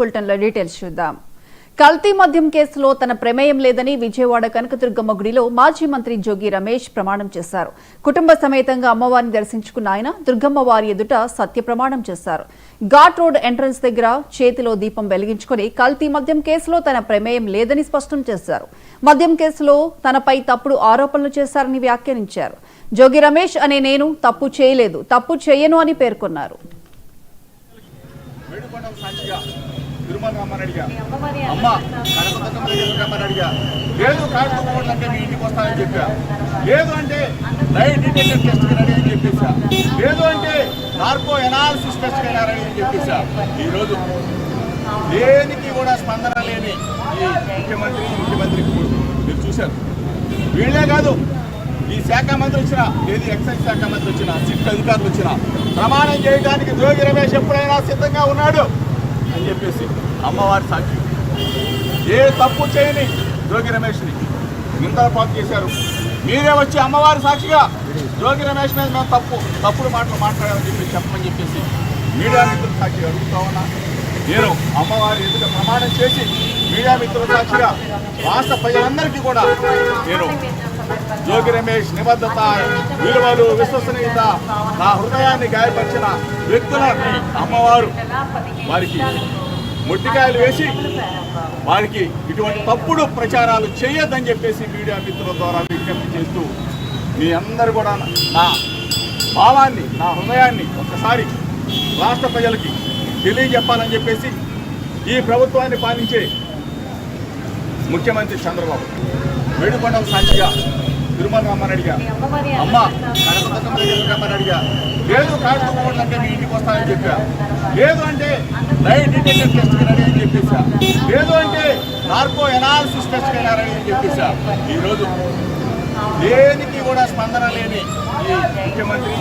బులెటిన్లో డీటెయిల్స్ చూద్దాం. కల్తీ మద్యం కేసులో తన ప్రమేయం లేదని విజయవాడ కనకదుర్గమ్మ గుడిలో మాజీ మంత్రి జోగి రమేష్ ప్రమాణం చేశారు. కుటుంబ సమేతంగా అమ్మవారిని దర్శించుకున్న ఆయన దుర్గమ్మ వారి ఎదుట సత్య ప్రమాణం చేశారు. ఘాట్ రోడ్ ఎంట్రన్స్ దగ్గర చేతిలో దీపం వెలిగించుకుని కల్తీ మద్యం కేసులో తన ప్రమేయం లేదని స్పష్టం చేశారు. మద్యం కేసులో తనపై తప్పుడు ఆరోపణలు చేశారని వ్యాఖ్యానించారు. జోగి రమేష్ అనే నేను తప్పు చేయలేదు, తప్పు చేయను అని పేర్కొన్నారు. తిరుమల రమ్మనడిగా అమ్మ కనకదుర్గమ్మనడిగా లేదు కాడుకోవాలంటే మీ ఇంటికి వస్తానని చెప్పా, లేదు అంటే లైట్ డిటెక్టర్ టెస్ట్కి రెడీ అని చెప్పేసా, లేదు అంటే నార్కో ఎనాలిసిస్ టెస్ట్కి రెడీ అని చెప్పేసా. ఈరోజు దేనికి కూడా స్పందన లేని ఈ ముఖ్యమంత్రి మీరు చూశారు. వీళ్ళే కాదు, ఈ శాఖ మంత్రి వచ్చిన, ఏది ఎక్సైజ్ శాఖ మంత్రి వచ్చిన, సిట్ అధికారులు వచ్చిన ప్రమాణం చేయడానికి జోగి రమేష్ ఎప్పుడైనా సిద్ధంగా ఉన్నాడు అని చెప్పేసి అమ్మవారి సాక్షి ఏ తప్పు చేయని జోగి రమేష్ని నిందలపాటు చేశారు. మీరే వచ్చి అమ్మవారి సాక్షిగా జోగి రమేష్ మీద మేము తప్పుడు మాటలు మాట్లాడామని చెప్పమని చెప్పేసి మీడియా మిత్రుల సాక్షిగా అడుగుతా ఉన్నా. నేను అమ్మవారి ఎదుట ప్రమాణం చేసి మీడియా మిత్రుల సాక్షిగా రాష్ట్ర ప్రజలందరికీ కూడా నేను జోగి రమేష్ నిబద్ధత, విలువలు, విశ్వసనీయత, నా హృదయాన్ని గాయపరిచిన వ్యక్తులని అమ్మవారు వారికి మొట్టికాయలు వేసి వారికి ఇటువంటి తప్పుడు ప్రచారాలు చేయొద్దని చెప్పేసి మీడియా మిత్రుల ద్వారా విజ్ఞప్తి చేస్తూ మీ అందరూ కూడా నా భావాన్ని, నా హృదయాన్ని ఒక్కసారి రాష్ట్ర ప్రజలకి తెలియజెప్పాలని చెప్పేసి ఈ ప్రభుత్వాన్ని పాలించే ముఖ్యమంత్రి చంద్రబాబు వేడుకొండల సాక్షిగా తిరుమల రమ్మనడిగా అమ్మ కనకదుర్గమ్మనడిగా లేదు కాడుకోవాలంటే మీ ఇంటికి వస్తానని చెప్పా, లేదు అంటే లైట్ డిటెక్టర్ టెస్ట్కి రెడీ అని చెప్పేసా, లేదు అంటే నార్కో ఎనాలిసిస్ టెస్ట్కి రెడీ అని చెప్పేసా. ఈరోజు దేనికి కూడా స్పందన లేని ఈ ముఖ్యమంత్రి